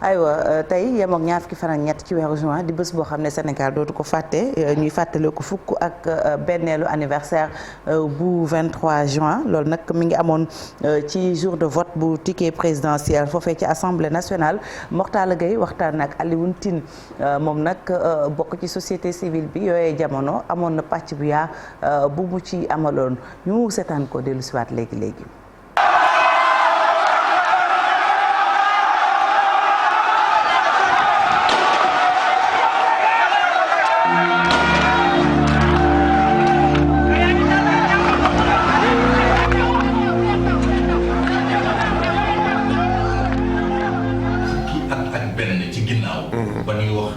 aywa tey yem ak ñaar fukki fan ak ñett ci weeru juin di bés boo xam ne Sénégal dootu ko fàtte ñuy fàttale ko fukk ak benneelu anniversaire bu 23 juin loolu nag mi ngi amoon ci jour de vote bu ticket présidentiel foofee ci assemblée nationale. Mokhtar Gueye waxtaan ak Alioune Tine moom nag bokk ci société civile bi yooyee jamono amoon na pàcc bu yaa bu mu ci amaloon ñu seetaan ko dellu siwaat léegi.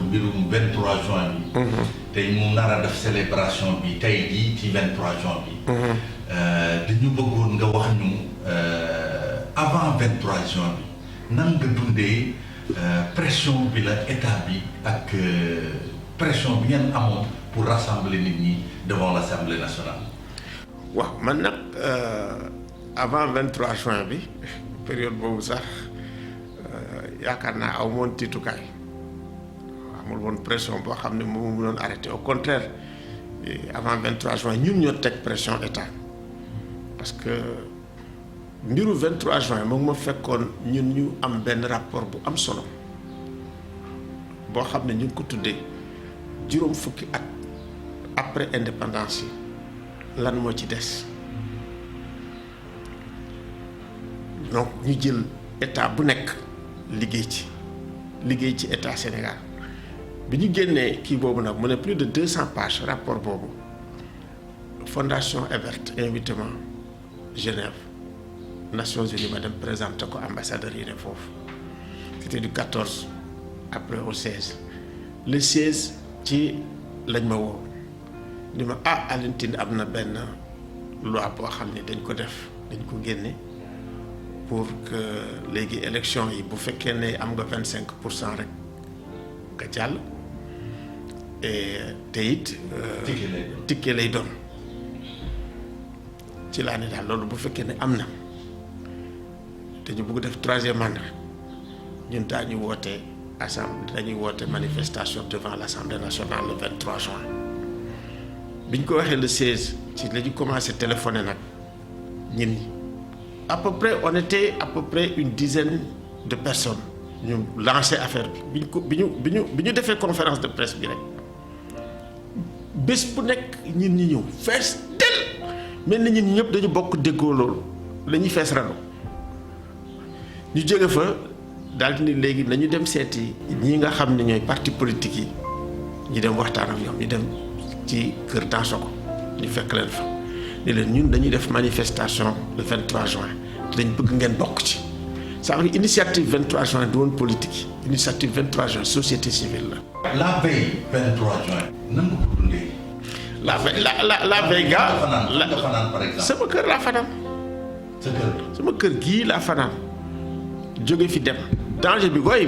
mbirum 23 juin bi tey mu nar a def célébration bi tey jii ci 23 juin bi dañu bëggoon nga wax ñu avant 23 juin bi nan nga dundee pression bi la état bi ak pression bi ngeen amoon pour rassembler nit ñi devant l'Assemblée nationale. waaw man nag avant 23 juin bi période boobu sax yaakaar naa aw moon tiitukaay amul woon pression boo xam ne moom mu doon arrêté au contraire avant 23 juin ñun ñoo teg pression état parce que mbiru 23 juin moom ma fekkoon ñun ñu am benn rapport bu am solo boo xam ne ñu ngi ko tuddee juróom fukki at après indépendance yi lan moo ci des donc ñu jël état bu nekk liggéey ci état Sénégal bi ñu génnee kii boobu nag mu ne plus de 200 pages rapport boobu Fondation Evert invité ma Genève Nations Unies ma dem présenter ko ambassadeur yi ne foofu c'était du 14 après au 16 le 16 ci lañ ma woo ni ma Alioune Tine am na benn loi boo xam ne dañ ko génne pour que léegi élection yi bu fekkee ne am nga 25% rek nga jàll et te it ticket lay doon ci laa ne daal loolu bu fekkee ne am na te ñu bëgg def 3e mandat ñun dañuy woote manifestation devant l'Assemblée nationale le 23 juin bi ñu ko waxee le 16 ci la ñu commencé téléphoner nag ñin ñi à peu près on était à peu près une dizaine de personnes ñu lancé affaire bi bi ñu defee conférence de presse bi rek bés bu nekk ñin ñi ñëw fees tel mel na ñun ñëpp dañu bokk déggoo loolu dañuy fees rado ñu jóge fa daal di ni léegi nañu dem seeti ñi nga xam ne ñooy parti politique yi ñu dem waxtaan ak ñoom ñu dem ci kër Dansokho ñu fekk leen fa ni leen ñun dañuy def manifestation le 23 juin dañ bëgg ngeen bokk ci ça veut dire initiative 23 juin du woon politique initiative 23 juin société civile la. la veille 23 juin nan nga ko dundee. la veille gaa la fanaan par exemple. sama kër laa fanaan. sa kër. sama kër gii laa fanaan jóge fi dem danger bi mooy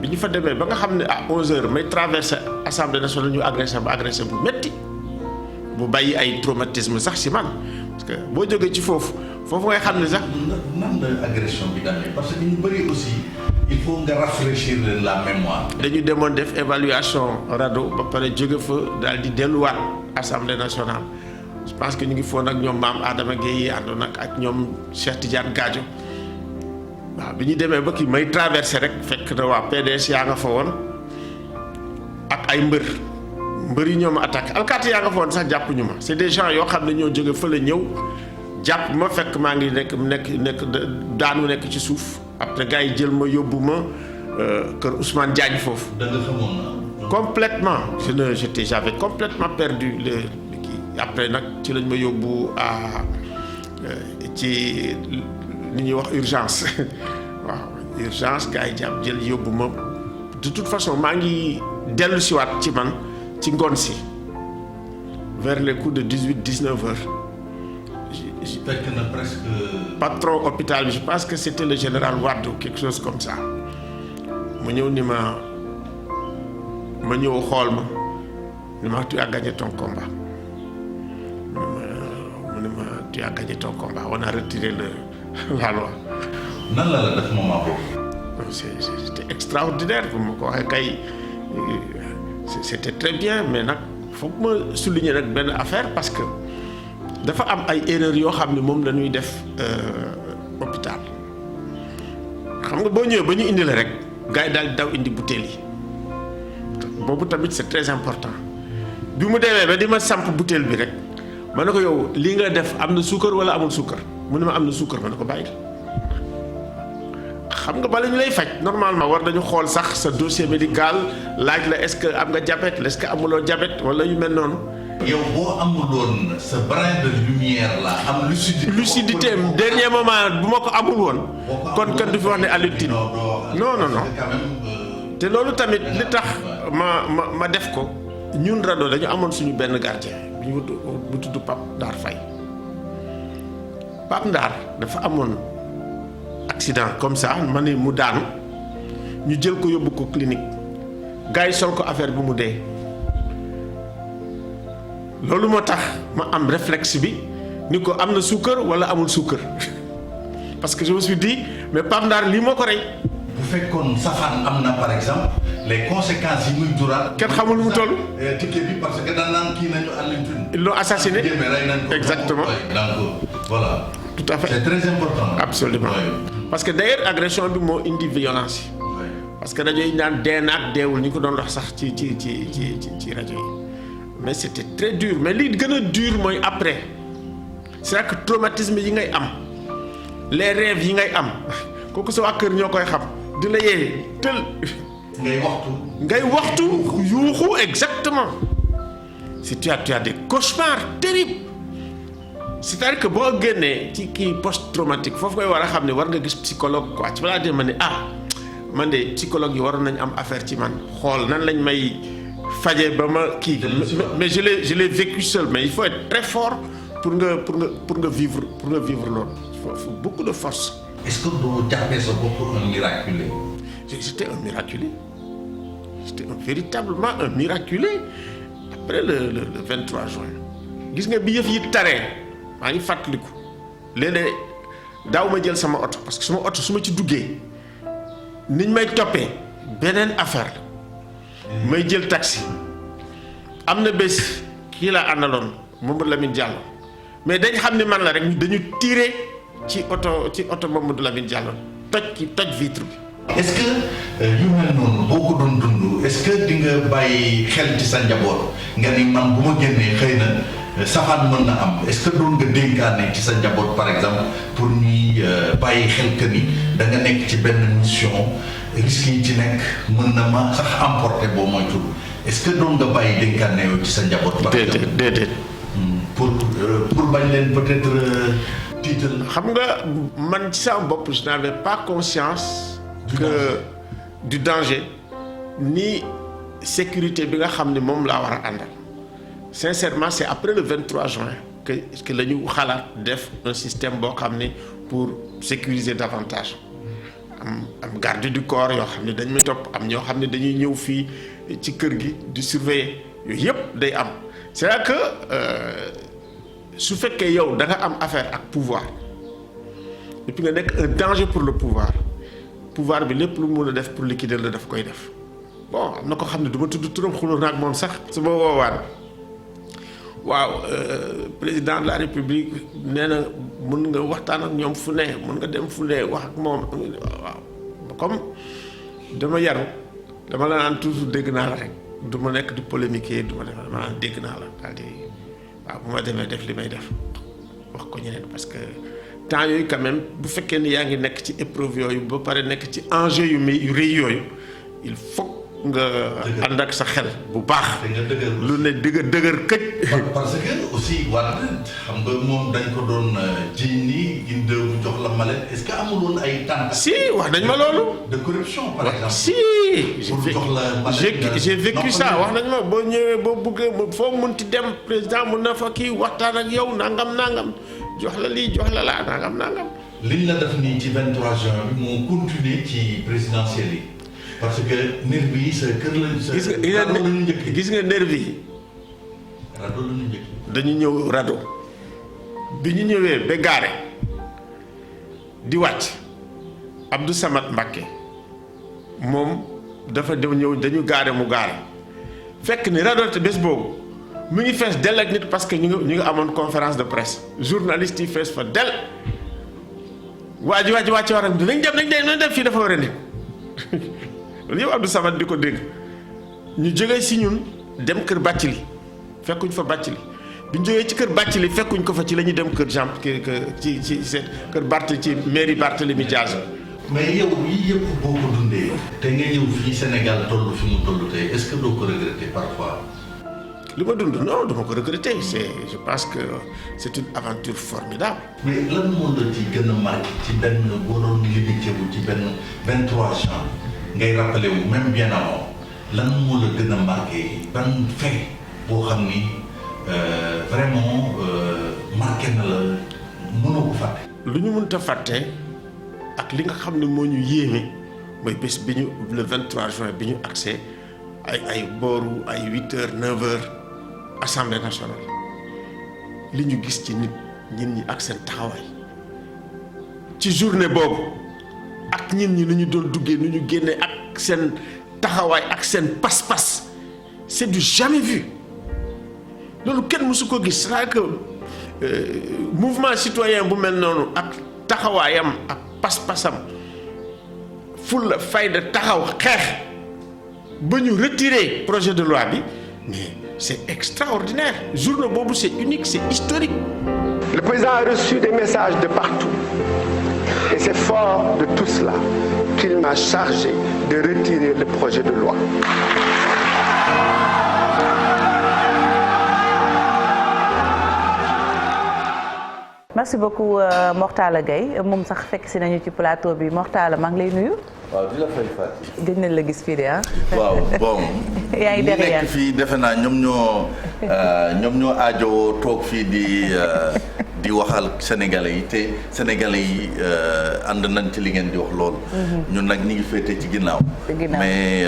bi ñu fa demee ba nga xam ne à 11h may traversé assemblée nationale ñu agressé bu metti bu bàyyi ay traumatisme sax si man parce que boo jógee ci foofu ngay xam ne sax. nan la agression bi daanee parce que ñu bëri aussi il faut nga rafraîchir la mémoire. dañu demoon def évaluation rado ba pare jóge fa daal di delluwaat assemblée nationale je pense que ñu ngi foon ak ñoom maam Adama Gueye àndoon ak ñoom Cheikh Tidiane Gadio waaw bi ñu demee ba kii may traversé rek fekk na waa PDS yaa nga fa woon ak ay mbër yi ñoo ma attaqué alkaati yaa nga fa woon sax jàppuñu ma c'est des gens yoo xam ne ñoo jóge fële ñëw jàpp ma fekk maa ngi nekk daanu nekk ci suuf après gars yi jël ma yóbbu ma kër Ousmane Diagne foofu. da nga xamoon na. complètement j'avais complètement perdu le kii après nag ci lañ ma yóbbu ci ni ñuy wax urgence waaw urgence gars yi jàpp jël yóbbu ma de toute façon maa ngi dellu siwaat ci man ci ngoon si vers les coups de 18-19 heures. fekk na presque. patron hôpital bi je pense que c'était le général Wade ou quelque chose comme ça mu ñëw ni ma ñëw xool ma ni ma tu as gagné ton combat mu ne ma tu as gagné ton combat on a retiré la loi. nan la def moment boobu. c'était extraordinaire bu ma ko waxee kay c'était très bien mais nag foog ma souligner nag benn affaire parce que dafa am ay erreurs yoo xam ne moom la ñuy def hôpital xam nga boo ñëwee ba ñu indi la rek gars yi daal daw indi butéel yi boobu tamit c'est très important bi mu demee ba di ma samp butéel bi rek ma ne ko yow lii nga def am na suukar wala amul suukar mu ne ma am na suukar ma ne ko bàyyi xam nga bala ñu lay faj normalement war nañu xool sax sa dossier médical laaj la est-ce que am nga diabète est-ce que amuloo diabète wala yu mel noonu. yow boo amuloon sa brin de lumière la am lucidité dernier moment bu ma ko amul woon. kon kan du fi wax ne Alioune Tine non. te loolu tamit li tax ma def ko ñun RADDHO dañu amoon suñu benn gardien bu tudd Pape Ndar Faye Pape Ndar dafa amoon accident comme ça ma ne mu daanu ñu jël ko yóbbu ko clinique gars yi sol ko affaire bi mu dee loolu moo tax ma am réflexe bi ni ko am na suukar wala amul suukar parce que je me suis dit mais Pape Ndar lii moo ko rey. bu fekkoon safaan am na par exemple les conséquences yi muy juraat. kenn xamul lu mu toll. ticket bi parce que daan naan kii nañu Alioune Tine. ils l'ont assassiné exactement donc voilà. tout à fait c'est très important. absolument parce que d'ailleurs agression bi moo indi violence yi. parce que rajo yi naan dee naag deewul ñu ko doon wax sax ci rajo yi mais c'était très dur mais li gën a dur mooy après c'est que traumatisme yi ngay am les rêves yi ngay am kooku sa waa kër ñoo koy xam di la yee tël. ngay waxtu yuuxu exactement si tu as des cauchemars terribles c'est-à-dire que boo génnee ci kii post-traumatique foofu ngay war a xam ne war nga gis psychologue quoi ci balaa dee ma ne man de psychologue yi waroon nañu am affaire ci man xool nan lañ may faje ba ma kii mais je l'ai vécu seul mais il faut être très fort pour nga vivre loolu il faut beaucoup de force. Est-ce que doo jàppee sa bopp un miraculé? J'étais un miraculé. J'étais véritablement un miraculé après le 23 juin. Gis nga bi yëf yi taree maa ngi fàttaliku léeg-léeg daaw ma jël sama oto parce que sama oto su ma ci duggee niñ may toppee beneen affaire la may jël taxi am na bés kii laa àndaloon Mamadou Lamine Diallo mais dañ xam ne man la rek dañu tiré ci oto Mamadou Lamine Diallo toj vitre bi. est-ce que yu mel noonu boo ko doon dund est-ce que di nga bàyyi xel ci sa njaboot nga ni man bu ma génnee xëy na safaan mën na am est-ce que doon nga dénkaane ci sa njaboot par exemple pour ñuy bàyyi xel que ni da nga nekk ci benn mission risques yi ci nekk mën na ma sax emporter boo moytul est-ce que doon nga bàyyi dénkaane yow ci sa njaboot. par exemple déedéet. pour bañ leen peut-être tiital. xam nga man ci sama bopp je n'avais pas conscience. du danger ni sécurité bi nga xam ne moom laa war a àndal sincèrement c'est après le 23 juin que la ñu xalaat def un système boo xam ne pour sécuriser davantage am garde du corps yoo xam ne dañ may topp am ñoo xam ne dañuy ñëw fii ci kër gi di surveiller yooyu yëpp day am c'est-à-dire que su fekkee yow da nga am affaire ak pouvoir et puis nga nekk un danger pour le pouvoir bi lépp lu mu mën a def pour liquider la daf koy def bon am na ko xam ne du ma tudd turam xulóo naag moom sax su ma woowaan waaw président de la république nee na mun nga waxtaan ak ñoom fu ne mun nga dem fu ne wax ak moom waaw comme dama yaru dama la naan toujours dégg naa la rek du ma nekk di polémiquer du ma def dama naan dégg naa la daal di waaw bu ma demee def li may def wax ko ñeneen parce que temps yooyu quand même bu fekkee ni yaa ngi nekk ci épreuve yooyu ba pare nekk ci enjeu yu rëy yooyu il faut nga ànd ak sa xel bu baax. lu ne dëgër këj. parce que aussi Wade xam nga moom dañ ko doon ji nii indi bu jox la mallette est-ce que amul woon ay tànk. si wax nañ ma loolu. de corruption par exemple. si j'ai vécu ça wax nañ ma boo ñëwee boo bëggee foo munti dem président mun na fa kii waxtaan ak yow nangam. jox la lii jox la laa nangam. liñ la def nii ci 23 juin bi moo continuer ci présidentielle yi parce que nervi yi sa kër la. gis nga nervi yi. RADDHO la ñu njëkk. dañu ñëw RADDHO bi ñu ñëwee ba gaare di wàcc Abdou Samad Mbacké moom dafa dem ñëw dañu gaare mu gaare fekk ni radote bés boobu mu ngi fees dell ak nit parce que ñu ngi amoon conférence de presse journaliste yi fees fa dell waa ji wàcc waram nañ dem fii dafa war a nit loolu yëpp Abdou Samad di ko dégg ñu jógee si ñun dem kër Bathily fekkuñ fa Bathily bi ñu jógee ci kër Bathily fekkuñ ko fa ci la ñuy dem kër Jean ci seen kër Barthélemy ci mairie Barthélémy Dias. mais yow yii yëpp boo ko dundee te nga ñëw fii Sénégal toll fi mu toll tey est-ce que doo ko regretter parfois. li ma dund non dama ko regretter je pense que c'est une aventure formidable. mais lan moo la ci gën a marqué ci benn boo doon limité wu ci benn 23 ans ngay rappelé wu même bien avant lan moo la gën a marqué ban fait boo xam ni vraiment marqué na la mënoo ko fàtte. lu ñu mënta fàtte ak li nga xam ne moo ñu yéeme mooy bés bi ñu le 23 juin bi ñu accès ay booru ay 8h 9h assemblée nationale li ñu gis ci nit ñi ak seen taxawaay ci journée boobu ak ñin ñi nu ñu doon duggee nu ñu génnee ak seen taxawaay ak seen pas-pas c'est du jamais vu loolu kenn mësu ko gis c'est-à-dire que mouvement citoyen bu mel noonu ak taxawaayam ak pas-pasam fulla fayda taxaw xeex ba ñu retirer projet de loi bi mais c'est extraordinaire journée boobu c'est unique c'est historique. Le président a reçu des messages de partout et c'est fort de tout cela qu'il m'a chargé de retirer le projet de loi. merci beaucoup Mortala Gaye moom sax fekk si nañu ci plateau bi Mortala maa ngi lay nuyu. waaw di la fay Fatou. gëj nañ la gis fii de ah. waaw bon. yaa ngi derrière nekk fii defe naa ñoom ñoo aajowoo toog fii di waxal sénégalais yi te sénégalais yi ànd nañ ci li ngeen di wax loolu. ñun nag ñi ngi féete ci ginnaaw. mais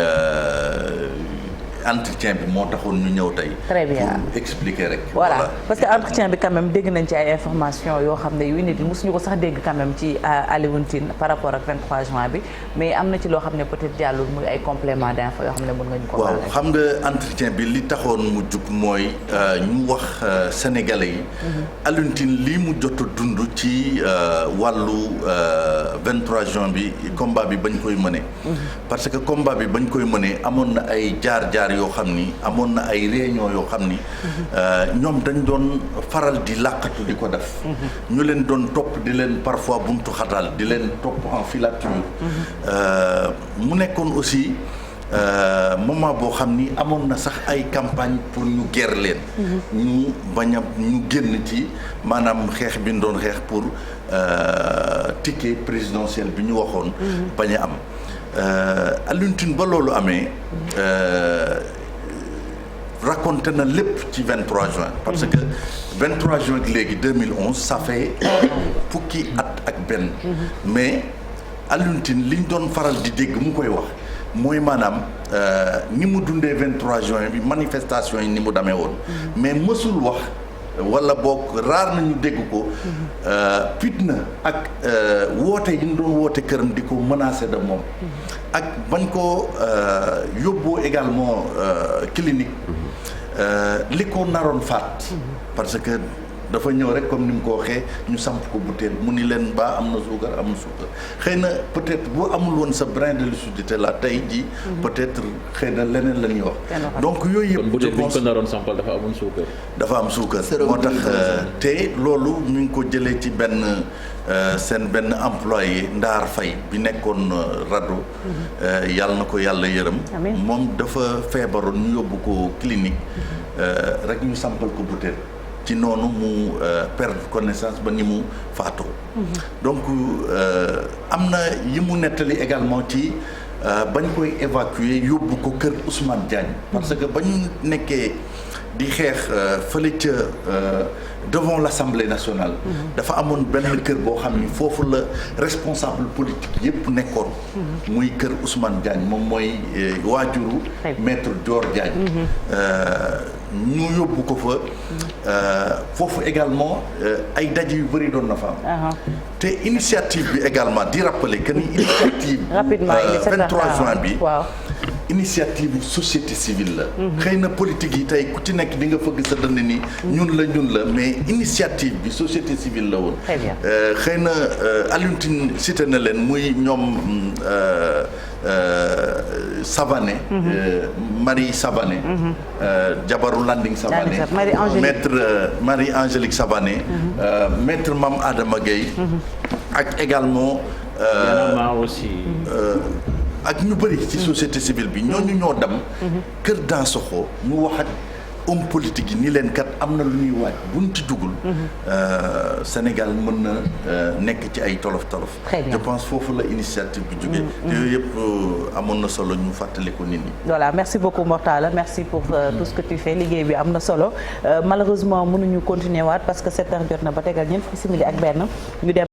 entretien bi moo taxoon ñu ñëw tey. très bien pour expliquer rek. voilà parce que entretien bi quand même dégg nañ ci ay informations yoo xam ne yu nit yi mosuñu ko sax dégg quand même ci Alioune Tine par rapport ak 23 juin bi mais am na ci loo xam ne peut-être jàllul muy ay compléments d'infos yoo xam ne mën nga ñu ko. waaw xam nga entretien bi li taxoon mu jug mooy ñu wax sénégalais yi. Alioune Tine lii mu jot a dund ci wàllu 23 juin bi combat bi bañ koy mëne. parce que combat bi bañ koy mëne amoon na ay jaar-jaar yoo xam ni amoon na ay réunion yoo xam ni ñoom dañ doon faral di làqatu di ko def ñu leen doon topp di leen parfois buntu xatal di leen topp en filature mu nekkoon aussi moment boo xam ni amoon na sax ay campagne pour ñu ger leen ñu bañ a ñu génn ci maanaam xeex bi ñu doon xeex pour ticket présidentiel bi ñu waxoon bañ a am Alioune Tine ba loolu amee raconté na lépp ci 23 juin parce que 23 juin léegi 2011 ça fait fukki at ak benn mais Alioune Tine li ñu doon faral di dégg mu koy wax mooy maanaam ni mu dundee 23 juin bi manifestation yi ni mu demee woon mais mësul wax wala boog raar nañu dégg ko fitna ak woote yi ñu doon woote këram di ko menacer de moom ak bañ ko yóbboo également clinique li ko naroon faat parce que dafa ñëw rek comme ni mu ko waxee ñu samp ko butéel mu ni leen baa am na suukar xëy na peut-être boo amul woon sa brin de lucidité la tey ji peut-être xëy na leneen la ñuy wax donc yooyu yëpp butéel bi ñu ko naroon sampal dafa amoon suukar dafa am suukar moo tax te loolu ñu ngi ko jëlee ci benn seen benn employé Ndaar Fay bi nekkoon rajo yàlla na ko yàlla yërëm moom dafa feebaroon ñu yóbbu ko clinique rek ñu sampal ko butéel ci noonu mu perdre connaissance ba ni mu faatoo donc am na yi mu nettali également ci bañ koy évacuer yóbbu ko kër Ousmane Diagne parce que ba ñu nekkee di xeex fële ca devant l'Assemblée nationale dafa amoon benn kër boo xam ni foofu la responsable politique yépp nekkoon muy kër Ousmane Diagne moom mooy waajuru maître Dior Diagne ñu yóbbu ko fa foofu également ay daje yu bëri doon na fa am te initiative bi également di rappeler que ni initiative 23 juin bi initiative initiative société civile la. xëy na politique yi tey ku ci nekk di nga fëgg sa dënn ni ñun la mais initiative bi société civile la woon. très bien xëy na Alioune Tine cité na leen muy ñoom Savané. Marie Savané. jabaru Landing Savané. maître Marie-Angélique Savané. maître Mame Adama Gueye. ak également. aussi. ak ñu bëri ci société civile bi ñooñu ñoo dem. Kër Dansokho ñu wax ak homme politique yi ni leen kat am na lu ñuy waaj buñ ci dugul. Sénégal mën na nekk ci ay tolof tolof. je pense foofu la initiative bi jógee. yooyu yëpp amoon na solo ñu fàttali ko nit ñi. voilà merci beaucoup Mortala merci pour tout ce que tu fais liggéey bi am na solo malheureusement mënuñu continuer waat parce que 7 heures jot na ba tegal ñeent fukki simili ak benn ñu dem.